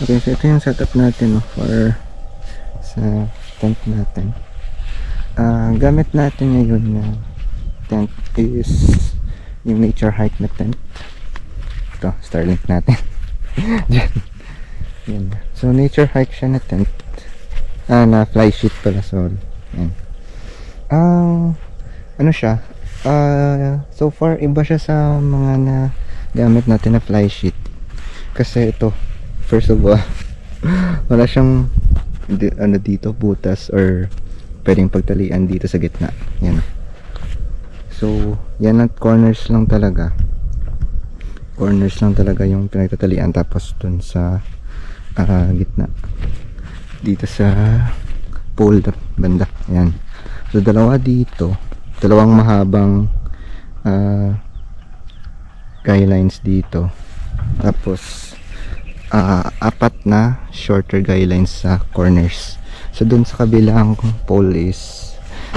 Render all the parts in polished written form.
Okay, so ito yung setup natin, no, for sa tent natin. Gamit natin ngayon na tent is yung nature hike na tent. Ito, Starlink natin. Diyan. Yan. So nature hike siya na tent. Na fly sheet pala, sorry. Yan. Ano siya? So far iba siya sa mga na gamit natin na fly sheet. Kasi ito, first of all, wala siyang ano dito, butas or pwedeng pagtalian dito sa gitna. Yan. So, yan at corners lang talaga. Corners lang talaga yung pinagtatalian, tapos dun sa gitna. Dito sa pole banda. Yan. So, dalawa dito. Dalawang mahabang guidelines dito. Tapos, apat na shorter guidelines sa corners. So dun sa kabilang pole is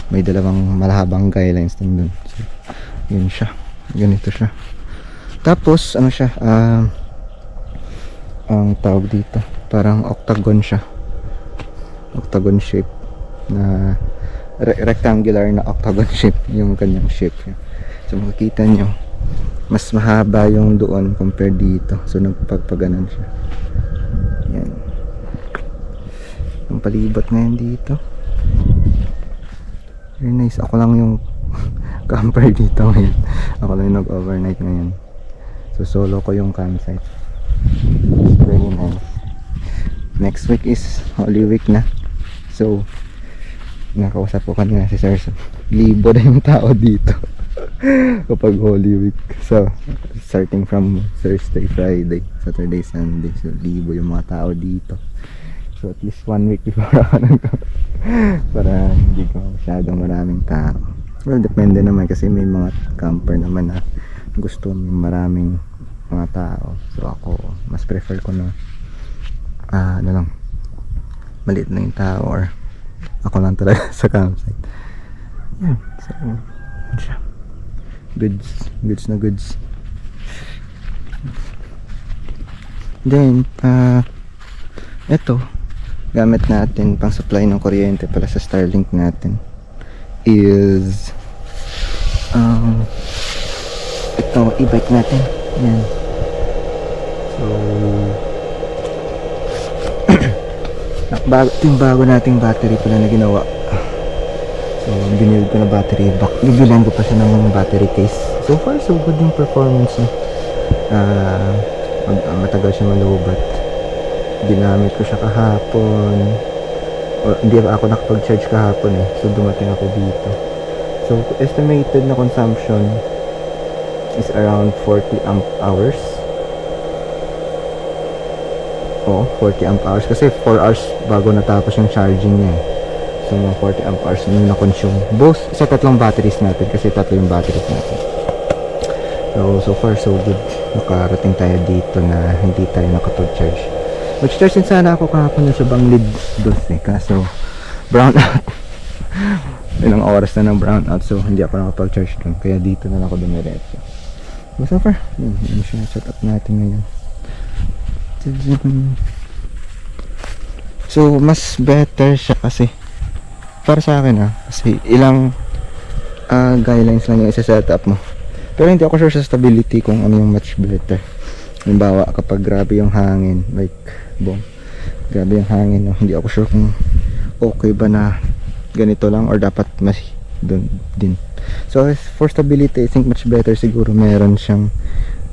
may dalawang malahabang guidelines din dun. So, yun siya. Ganito siya. Tapos ano siya, ang tawag dito, parang octagon siya. Octagon shape na rectangular na octagon shape yung kanyang shape. So makikita nyo, mas mahaba yung doon compared dito. So nagpagpaganan siya. Yan. Ang palibot ngayon dito. Very nice. Ako lang yung camper dito ngayon. Ako lang yung nag-overnight ngayon. So solo ko yung campsite. It's very nice. Next week is Holy Week na. So nakausap ko kanina si Sir. Libo na yung tao dito kapag Holy Week. So starting from Thursday, Friday, Saturday, Sunday, so libo yung mga tao dito. So at least 1 week before ako para hindi ko masyadong maraming tao. Well, depende naman kasi may mga camper naman na gusto may maraming mga tao. So ako mas prefer ko na ano lang, maliit na yung tao or ako lang talaga sa campsite. Yan. So yun siya. Goods na goods. Then eto gamit natin pang supply ng kuryente pala sa Starlink natin is ito e-bike natin. Yan. So ito yung bago nating battery pala na ginawa. So binili ko na battery back. Bibilan ko pa siya ng battery case. So far so good yung performance niya. Matagal siya malubat. Ginamit ko siya kahapon. Hindi ako nakapag-charge kahapon eh. So dumating ako dito. So estimated na consumption is around 40 amp hours. 40 amp hours kasi 4 hours bago natapos yung charging niya. So mga 40 amp hours yung na-consume. Both sa tatlong batteries natin kasi tatlo yung batteries natin. So far so good. Nakarating tayo dito na hindi tayo nakapag-charge. Mag-charge din sana ako kahapon sa Banglid dos eh. Kaso brown out. Ilang oras na ng brown out. So hindi ako nakapag-charge doon. Kaya dito na lang ako dumiretso. So far, yun siya setup natin ngayon. So mas better siya kasi para sa akin kasi ilang guidelines lang yung isa-setup mo. Pero hindi ako sure sa stability kung ano yung much better. Halimbawa kapag grabe yung hangin, like grabe yung hangin, hindi ako sure kung okay ba na ganito lang or dapat mas doon din. So for stability I think much better siguro meron siyang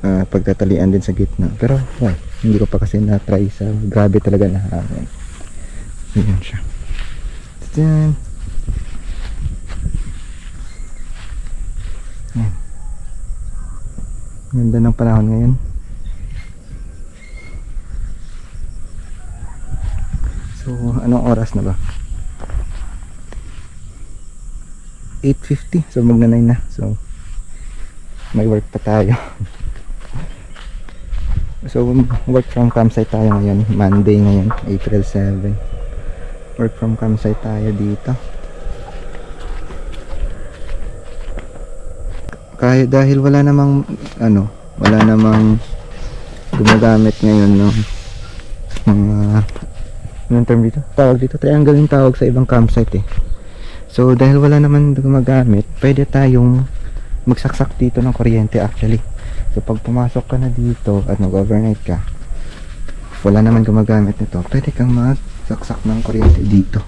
pagtatalian din sa gitna. Pero hindi ko pa kasi na-try sa grabe talaga na hangin. Ayan siya. Then ayan. Ganda ng panahon ngayon. So anong oras na ba? 8:50. So magna 9 na. So may work pa tayo. So work from campsite tayo ngayon. Monday ngayon, April 7. Work from campsite tayo dito. Kaya dahil wala namang gumagamit ngayon mga anong term dito? Tawag dito, triangle yung tawag sa ibang campsite eh. So dahil wala naman gumagamit, pwede tayong magsaksak dito ng kuryente actually. So pag pumasok ka na dito at nag-overnight ka, wala naman gumagamit nito, pwede kang magsaksak ng kuryente dito.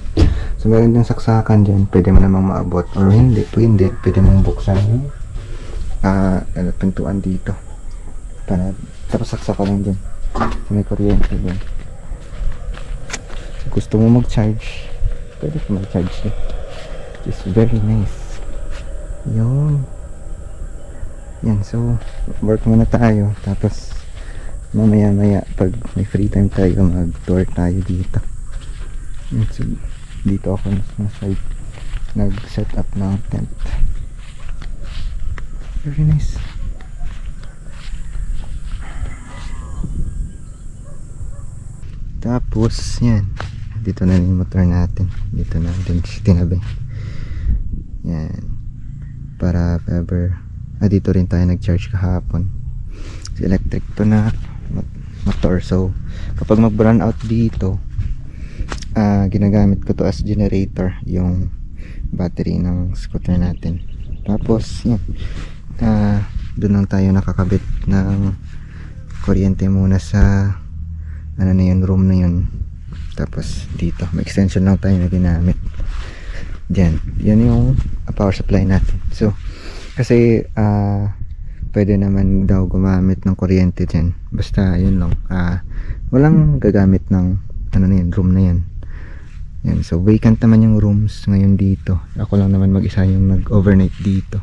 So meron yung saksakan dyan, pwede mo namang maabot, or hindi, pwede mong buksan yung pintuan dito para, tapos saksak ka lang dyan. So may kuryente dyan. So gusto mo mag-charge, pwede ka mag-charge dyan. It's very nice. Yun. Yan, so work muna tayo, tapos mamaya pag may free time tayo, mag-tour tayo dito. Yan, so dito ako nag-set up ng tent. Very nice. Tapos yan, dito na yung motor natin, dito na din tinabi. Yan, para if ever dito rin tayo nag-charge kahapon. Electric to na motor, so kapag mag-burn out dito, ginagamit ko to as generator, yung battery ng scooter natin. Tapos yun, doon lang tayo nakakabit ng kuryente muna sa ano na yun, room na yun. Tapos dito may extension lang tayo na ginamit dyan. Yan yung power supply natin. So kasi pwede naman daw gumamit ng kuryente dyan, basta yun lang, walang gagamit ng ano na yun, room na yan. Yan, so vacant naman yung rooms ngayon dito. Ako lang naman mag-isa yung nag-overnight dito,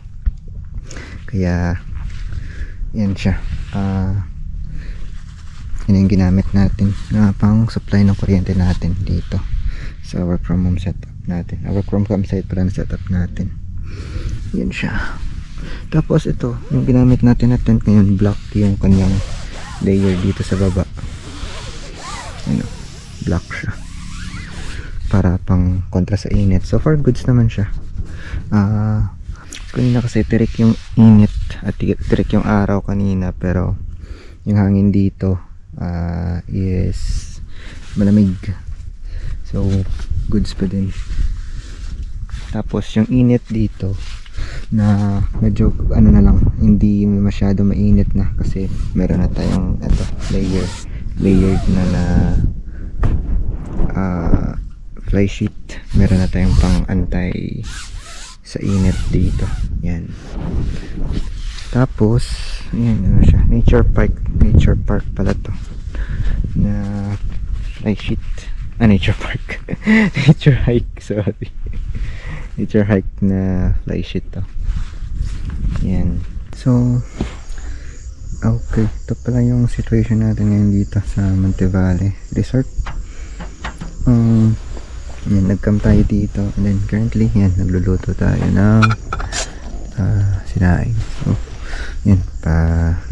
kaya yan siya. Yun yung ginamit natin na pang supply ng kuryente natin dito sa work from home setup natin, work from campsite para na setup natin. Yan siya. Tapos ito, yung ginamit natin na tent ngayon, black yung kanyang layer dito sa baba. Ano, black siya para pang kontra sa init. So far goods naman siya. Kanina kasi tirik yung init at tirik yung araw kanina, pero yung hangin dito is malamig. So goods pa din. Tapos yung init dito na medyo ano na lang, hindi masyado mainit na kasi meron na tayong ito, layered na fly sheet. Meron na tayong pang antay sa init dito. Yan. Tapos yan, ano siya, nature park pala to na fly sheet. Nature park nature hike, sorry. Nature hike na fly sheet to. Yan. So okay, ito pala yung situation natin ngayon dito sa Montevale Resort. Yan, nag-camp tayo dito, and then currently yan, nagluluto tayo ng sinaing. So yan,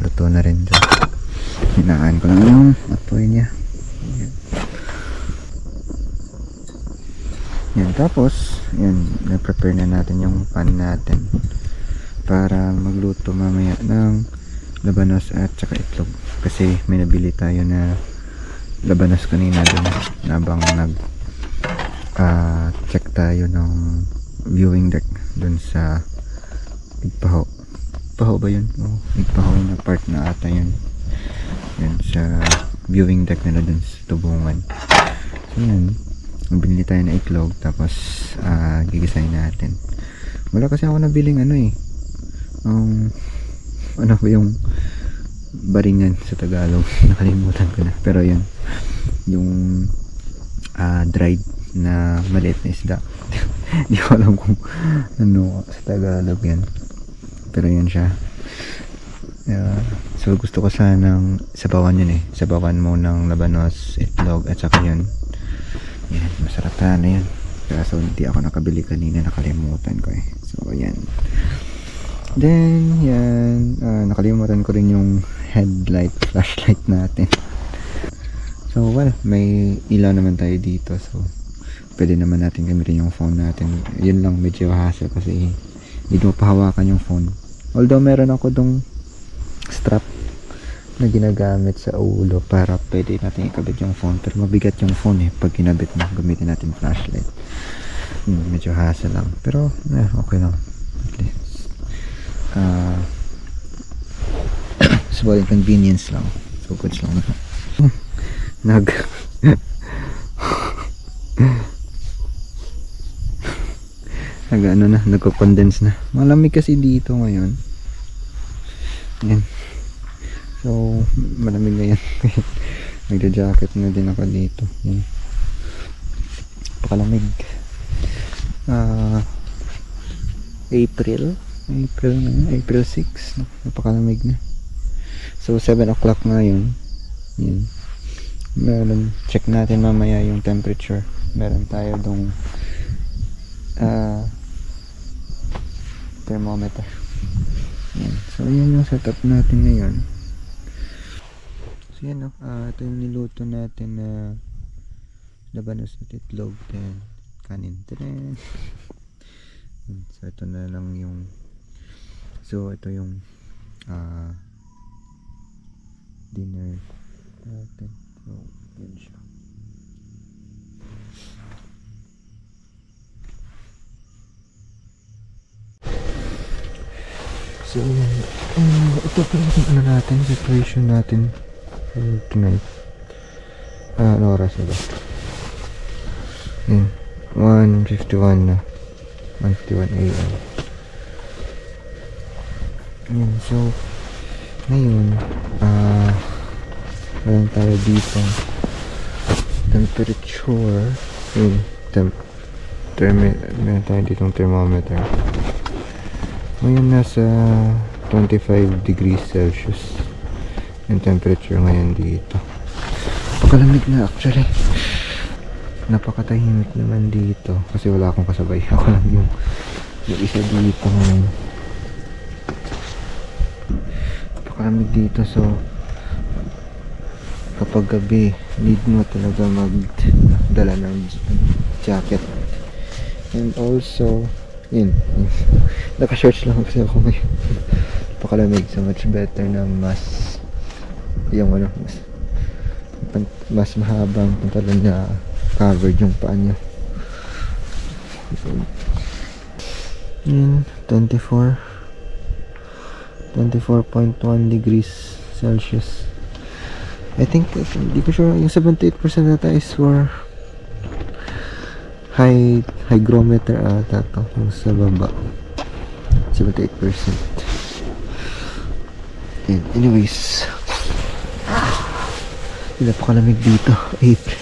luto na rin dyan. Hinaan ko lang yung apoy niya. Yan, tapos yan, na-prepare na natin yung pan natin para magluto mamaya ng labanos at saka itlog, kasi may nabili tayo na labanos kanina dun habang check tayo ng viewing deck dun sa Igpaho ba yun? Oh, Igpaho na part na ata yun. Yan, sa viewing deck nila dun sa Tubungan. So yan, binili tayo na itlog, tapos gigisahin natin. Wala kasi ako nabiling ano eh, ano ba yung baringan sa Tagalog? Nakalimutan ko na, pero yun yung dried na maliit na isda. Hindi ko alam kung ano sa Tagalog yan, pero yun siya. So gusto ko sanang sabawan yun eh, sabawan mo ng labanos, itlog at saka yun. Yan, masarap na yun. Kaso hindi ako nakabili kanina, nakalimutan ko eh. So yan. Then yan, nakalimutan ko rin yung flashlight natin. So well, may ilaw naman tayo dito, so pwede naman natin gamitin yung phone natin. Yun lang, medyo hassle kasi hindi mo pahawakan yung phone. Although meron ako dong strap na ginagamit sa ulo para pwede natin ikabit yung phone, pero mabigat yung phone pag kinabit mo. Gamitin natin flashlight. Medyo hassle lang, pero okay lang at least. Small inconvenience lang, so goods lang. nag nagko-condense na. Malamig kasi dito ngayon. Yan. So, malamig na yan. Nagja-jacket na din ako dito. Yan. Pakalamig. April na yun. April 6. Napakalamig na. So, 7 o'clock na yun. Yan. Meron, check natin mamaya yung temperature. Meron tayo dong thermometer. Yan. So, yan yung setup natin ngayon. So, yan ito yung niluto natin na labanos na itlog, then kanin. So, ito na lang yung ito yung dinner natin. So, yan siya. So, ito pa yung natin, preparation natin tonight. Ano oras na ba? 1:51 na. 1:51 AM. Yan, so ngayon meron tayo dito temperature. Meron tayo ditong thermometer. Ngayon nasa 25 degrees Celsius yung temperature ngayon dito. Napakalamig na actually. Napakatahimik naman dito kasi wala akong kasabay. Ako lang yung isa dito ngayon. Napakalamig dito, so kapag gabi need mo talaga magdala ng jacket. And also yun, naka-shorts lang kasi ako ngayon. Napakalamig, so much better na mas mas mahabang pantalon na covered yung paa niya. Yun, 24.1 degrees Celsius. I think, hindi ko sure, yung 78% nata is for hygrometer ata to, yung sa baba 78%. And anyways, napakalamig dito. April.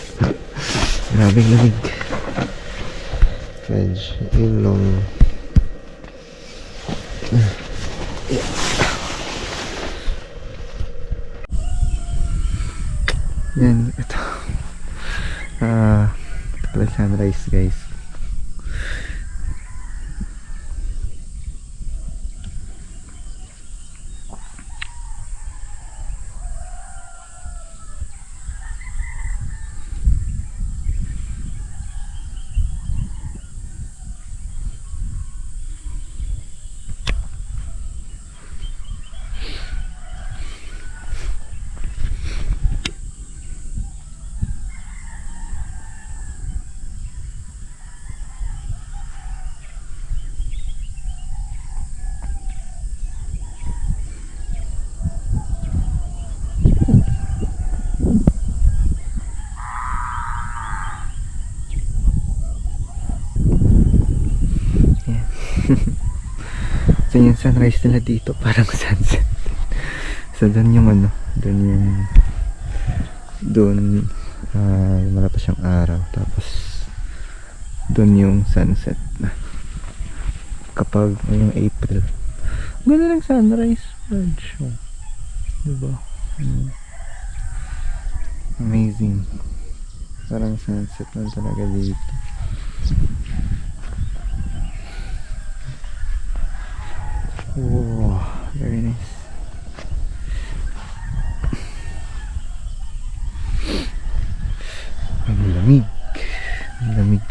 Grabing lamig. French ilong. Yan, ito pala sunrise guys. So yung sunrise nila dito parang sunset. So doon yung doon malapas yung araw, tapos doon yung sunset na kapag ngayong April. Ganda ng sunrise, diba? Amazing, parang sunset na talaga dito. Oh, very nice. Ang lamig. Lamig.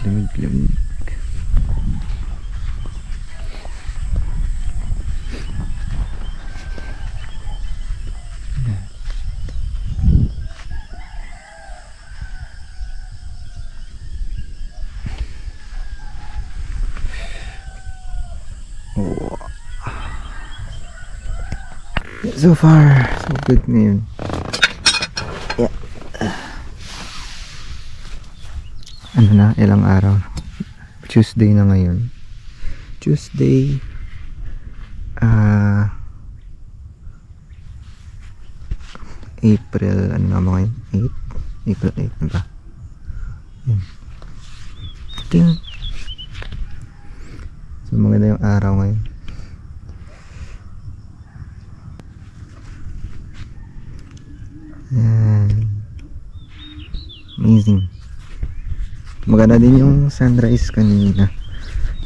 So far, so good ngayon. Yeah. Ano na, ilang araw. Tuesday na ngayon. Tuesday. April, ano nga mga yun? 8? April 8 na ba? Yun. Ting. So maganda yung araw ngayon. Yan. Amazing. Maganda din yung sunrise kanina.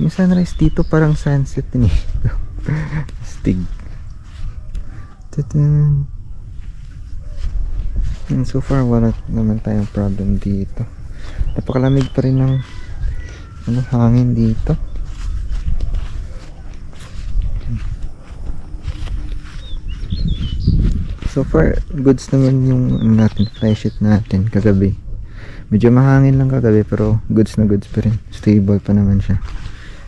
Yung sunrise dito parang sunset din eh. Stig. Tadan. And so far wala naman tayong problem dito. Napakalamig pa rin ng hangin dito. So far goods naman yung fly sheet natin kagabi. Medyo mahangin lang kagabi pero goods na goods pa rin. Stable pa naman siya.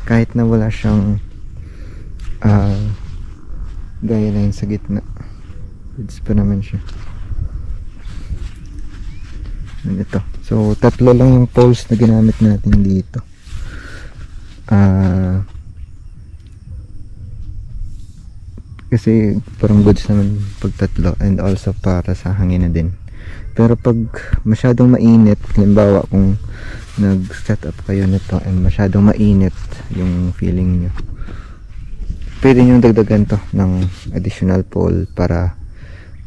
Kahit na wala siyang gaya line sa gitna. Goods pa naman siya. Ito. So, 3 lang yung poles na ginamit natin dito. Kasi parang goods naman pag 3 and also para sa hangin na din. Pero pag masyadong mainit, halimbawa kung nag-set up kayo nito and masyadong mainit yung feeling nyo, pwede nyo dagdagan to ng additional pole para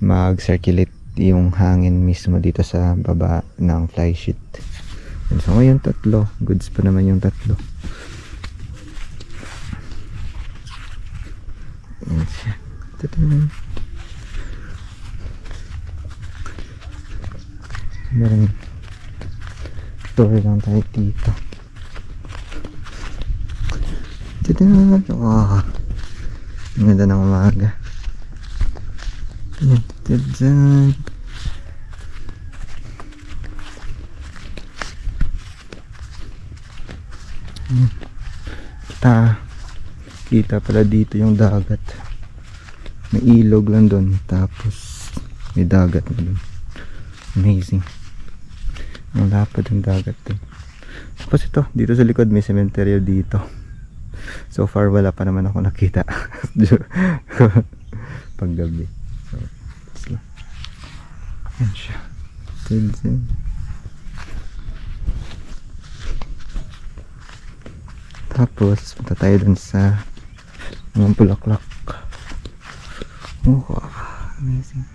mag-circulate yung hangin mismo dito sa baba ng fly sheet. And so ngayon 3, goods pa naman yung 3. Ayan siya. Meron story lang tayo dito. Wow, ang ganda ng umaga. Ayan. Kita pala dito yung dagat. May ilog lang doon, tapos may dagat na doon. Amazing. Ang lapad ng dagat doon. Tapos ito, dito sa likod may cemetery dito. So far wala pa naman ako nakita paggabi. So, it's lang. Yan siya. Tapos punta tayo dun sa mga bulaklak. Oh, amazing.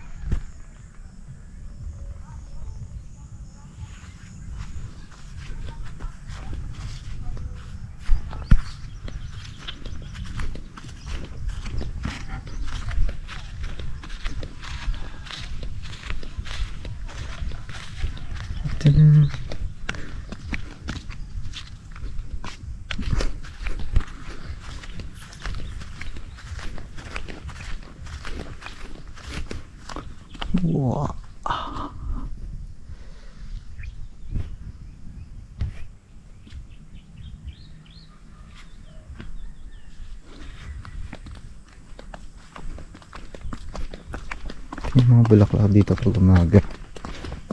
Wow. Yung mga bulaklak dito pag umaga.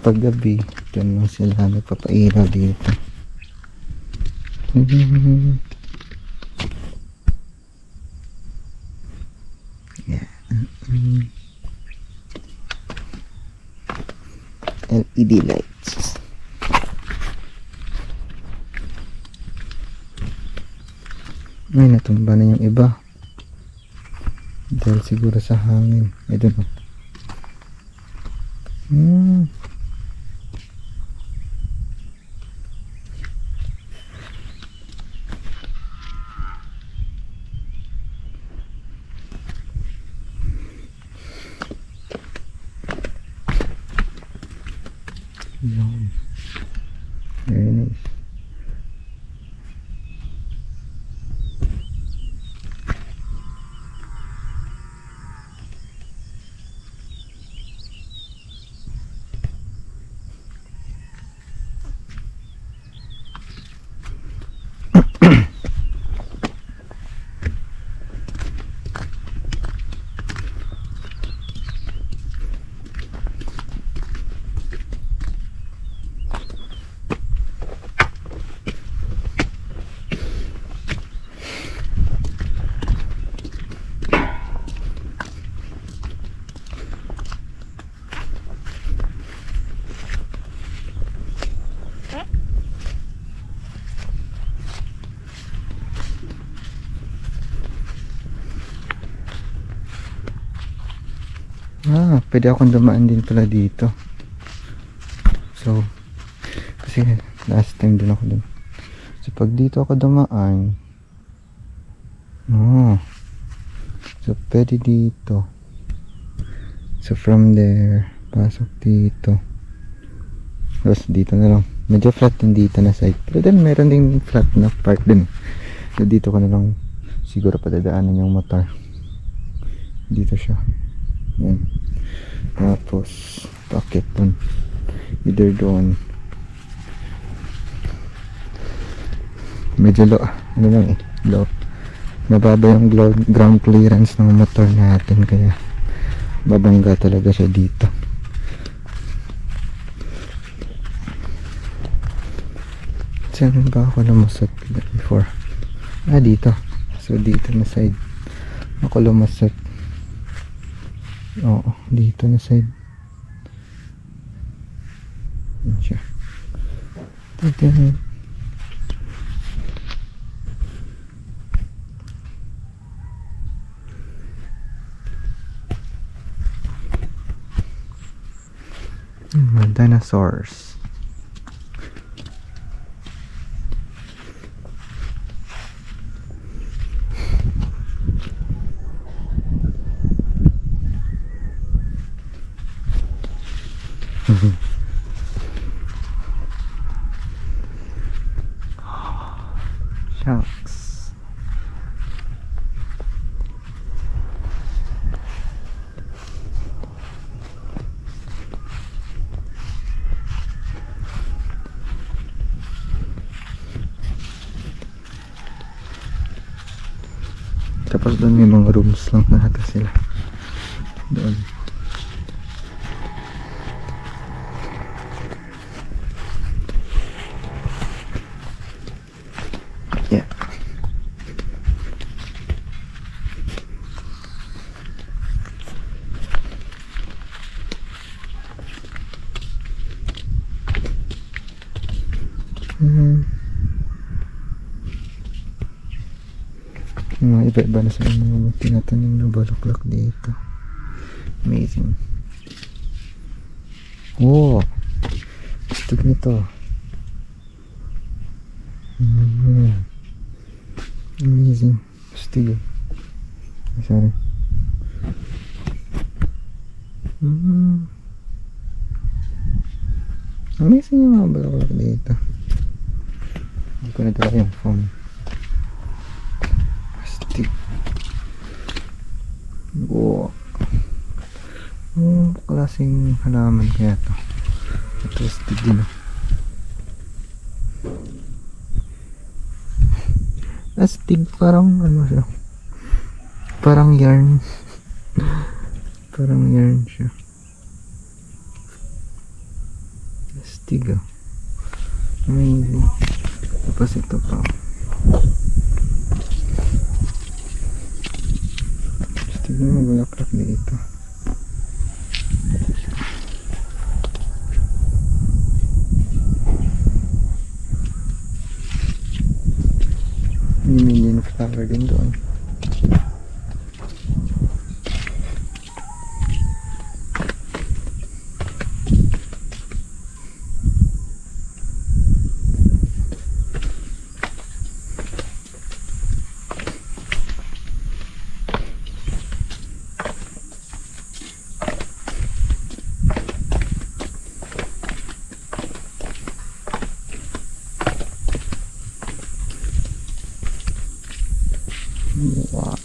Pag gabi, dyan lang sila nagpapairaw dito. Yeah. LED lights. Ay, natumba na yung iba. Dahil siguro sa hangin. I don't know. Very nice. Pwede akong dumaan din pala dito. So, kasi last time din ako dun. So, pag dito ako dumaan, so, pwede dito. So, from there, pasok dito. Tapos, dito na lang. Medyo flat din dito na side. Pero then, meron din flat na part din. So, dito ko na lang siguro padadaanan yung motor. Dito siya. Yan. Tapos, pakit dun. Either doon. Medyo low. Ano lang eh. Low. Mababa yung ground clearance ng motor natin. Kaya, babangga talaga siya dito. Saan ba ako lumusot before? Dito. So, dito na side. Ako lumusot. Oo, dito na side. Yan siya. Dito na. Dinosaurs. Shucks. Tapos doon may mga rooms lang na ata sila. Doon. Yeah. Mga iba-iba na sa mga tinatanim na bulaklak dito. Amazing. Oh, gusto nito. Amazing. Gusto yun. Sorry. Amazing yung mga bulaklak dito. Hindi ko nadala yung phone. Wow. Klaseng halaman kaya to. Ito astig din. Astig, parang ano siya. Parang yarn. Parang yarn siya. Astig ah. Amazing. Tapos ito pa. Tignan mo bulaklak dito. May million flower din doon. Wow.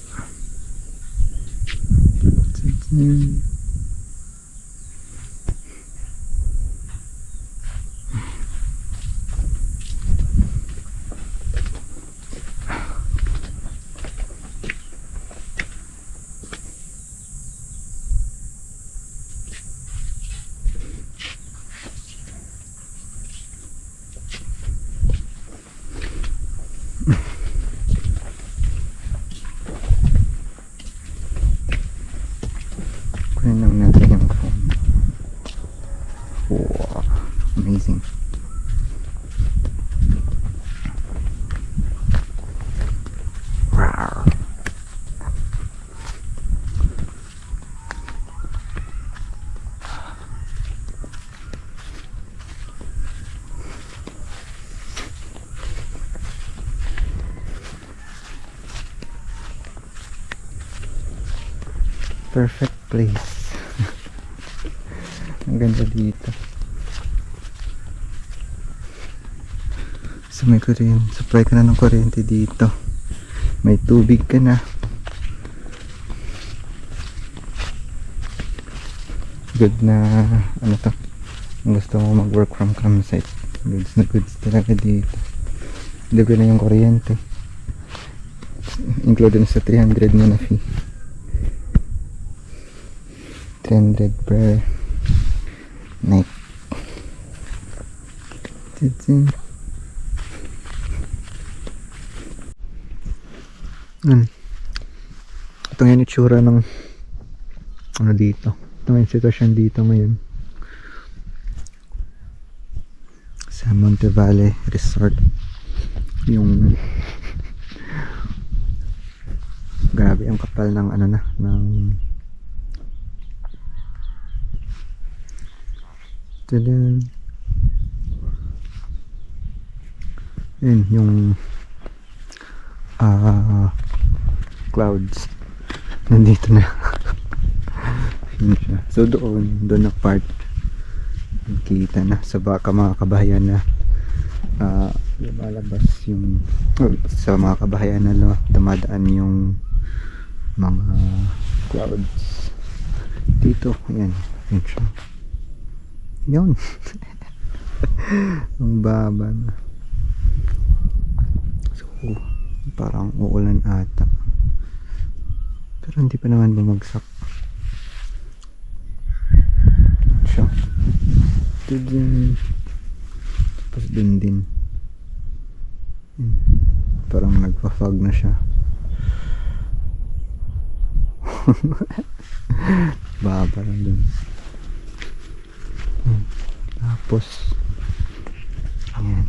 Perfect place. Ang ganda dito. So may kuryente. Supply ka na ng kuryente dito. May tubig ka na. Good na ano to. Kung gusto mo mag work from campsite. Goods na goods talaga dito. Libre na yung kuryente. Included sa 300 mo na fee. 300 per night. Ito yung itsura ng ano dito. Ito yung sitwasyon dito ngayon sa Monte Valley Resort. Yung grabe ang kapal ng ano na ng yun yung clouds nandito na. Yun siya. So doon na part kita na sa baka mga kabahayan na lumalabas yung sa mga kabahayan na dumadaan yung mga clouds dito. Ayan, yun siya. Yun. Ang baba na. So parang uulan ata, pero hindi pa naman bumagsak siya. Tapos din parang nagpa-fog na siya. Baba lang dun. Tapos ayan,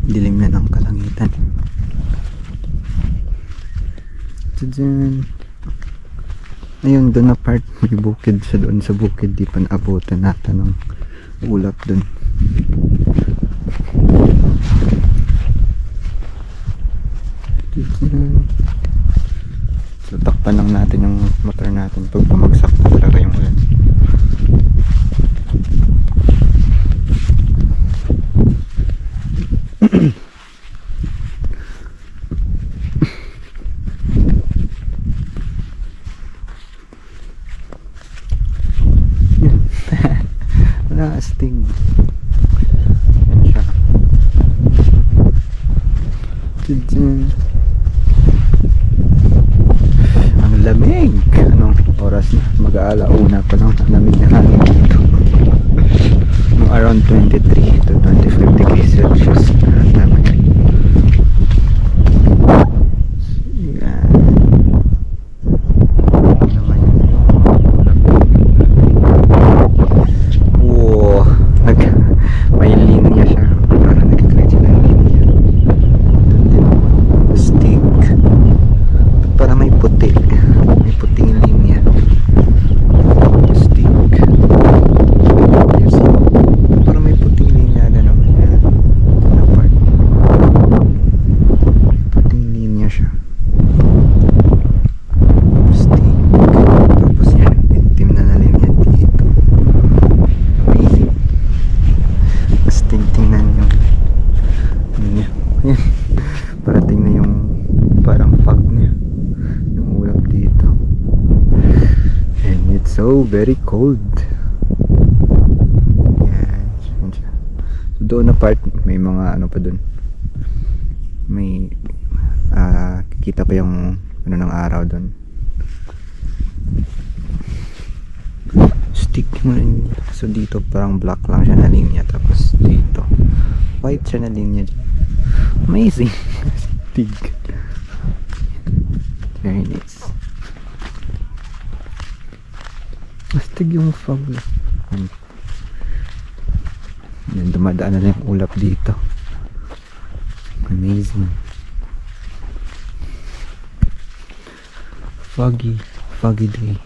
dilim na ng kalangitan. Ayun, doon na part may bukid sa doon sa bukid, di pa naabutan natin ng ulap doon. So takpan lang natin yung motor natin pag pumagsak na talaga yung ulan. Wala astig. Yan siya. Ang lamig. Anong oras na? Mag-aalauna pa lang. Ang lamig na hangin dito. Around 23 to 25 degrees Celsius naman. Yan. Wow, may linya siya. Parang nag-create sila ng linya. Doon din stick. Parang may puti. May puting linya. Stick. Parang may puting linya na naman. Yan. Na part. Puting linya siya. Stick. Tapos yan. Itim na linya dito. Amazing. Mas tingnan yung ano niya. Yan. Parating na yung parang fog niya. Yung ulap dito. And it's so very cold. Yan. So doon na part may mga ano pa doon. May kikita pa yung ano ng araw doon. Stick mo rin. So dito parang black lang siya na linya. Tapos dito white siya na linya dyan. Amazing. Stick. Very nice. Astig yung fog. Yan, dumadaan na yung ulap dito. Amazing. Foggy day.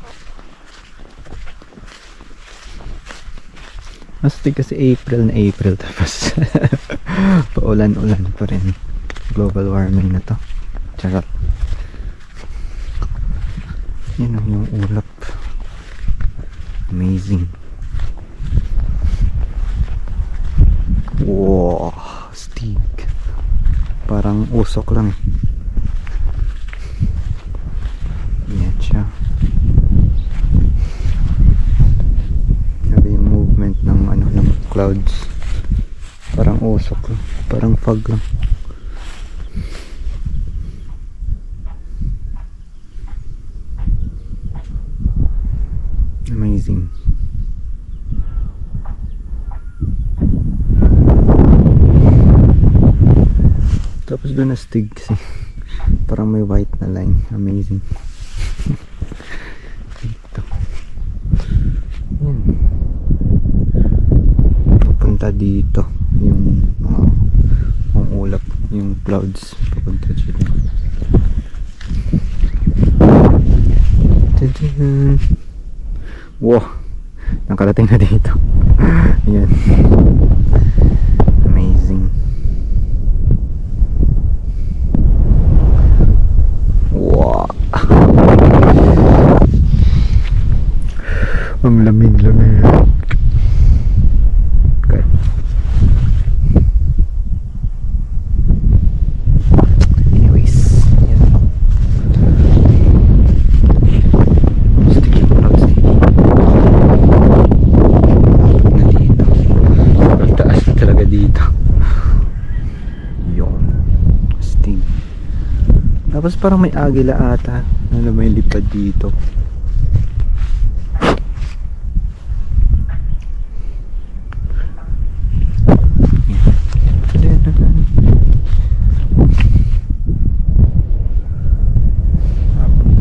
Astig kasi April tapos paulan-ulan pa rin. Global warming na to. Charot. Yan ang yung ulap. Amazing. Wow, steak. Parang usok lang. Yan siya. Sabi yung movement ng ano ng clouds. Parang usok lang. Parang fog lang. Amazing. Tapos doon na stig kasi parang may white na line. Amazing. Dito. Yan. Papunta dito yung mga ulap, yung clouds papunta dito. Tadaan. Wow, nakarating na dito. Yan. Amazing. Wow. Ang lamig-lamig. Okay. Anyways, yan. Sticky clouds eh. Na dito. Ang taas na talaga dito. Yun. Sting. Tapos parang may agila ata na may lipad dito.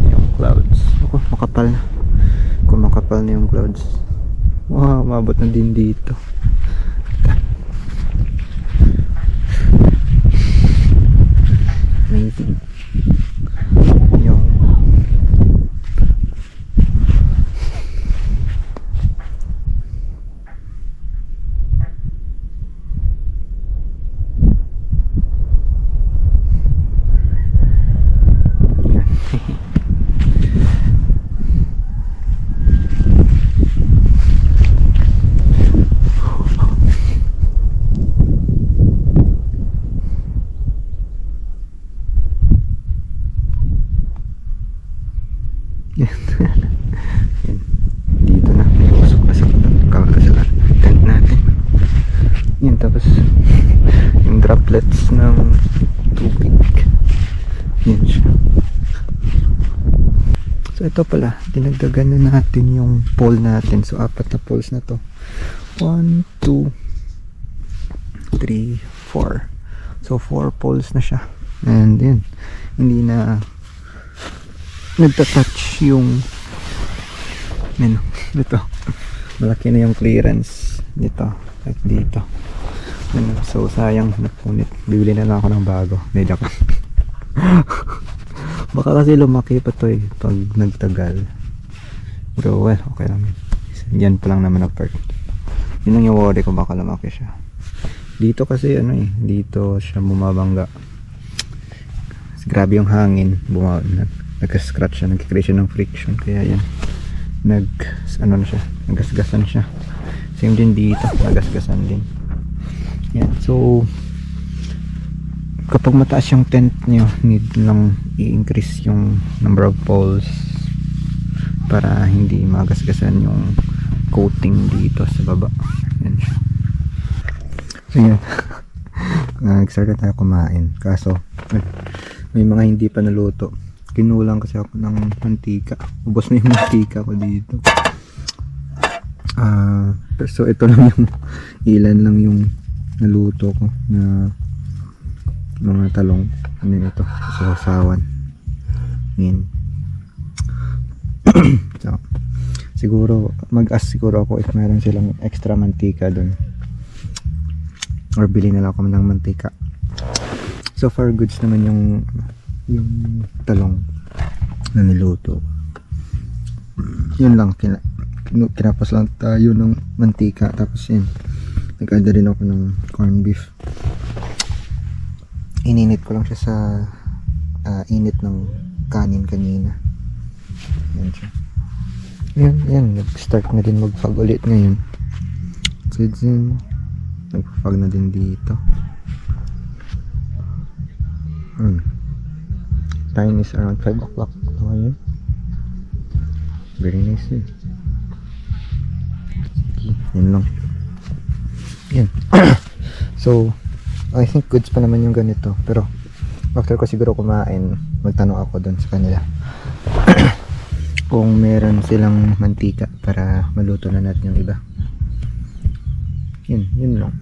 Yung clouds. Ako, makapal na. Kung makapal na yung clouds. Wow, umabot na din dito. Amazing. Yung yan. Yan. Dito na may usok na sa tent natin. Yan, tapos yung droplets ng tubig. Yan siya. So ito pala, dinagdagan na natin yung pole natin. So 4 na poles na to. 1, 2, 3, 4. So 4 poles na siya. And yan, hindi na nagtatouch yung ano, ito. Malaki na yung clearance dito at dito. Ano, so sayang napunit. Bibili na lang ako ng bago. Hindi ako. Baka kasi lumaki pa to eh pag nagtagal. Pero well, okay lang. Yan pa lang naman ang part. Yun lang yung worry ko, baka lumaki siya. Dito kasi ano eh, dito siya bumabangga. Grabe yung hangin, nagka-scratch siya, nagka-create siya ng friction, kaya yan ano na siya, nagasgasan siya. Same din dito, nagasgasan din. Yan, so kapag mataas yung tent nyo, need lang i-increase yung number of poles para hindi magasgasan yung coating dito sa baba. Yan siya. So yan. Nag-start na tayo kumain, kaso may mga hindi pa naluto. Kinulang kasi ako ng mantika. Ubos na yung mantika ko dito. So ito lang yung ilan lang yung naluto ko na mga talong. Ano yun ito? Sasawan. Yan. So, siguro mag-ask siguro ako if meron silang extra mantika dun. Or bili na lang ako ng mantika. So far goods naman yung talong na niluto. Yun lang, kinapos lang tayo ng mantika, tapos yun nag-add rin ako ng corned beef. Ininit ko lang siya sa init ng kanin kanina. Yan siya. Yan. Nag-start na din mag-fog ulit ngayon. So, nag-fog na din dito. Time is around 5 o'clock na ngayon. Very nice yun. Yan lang. Yan. So, I think goods pa naman yung ganito. Pero, after ko siguro kumain, magtanong ako doon sa kanila. Kung meron silang mantika para maluto na natin yung iba. Yun lang.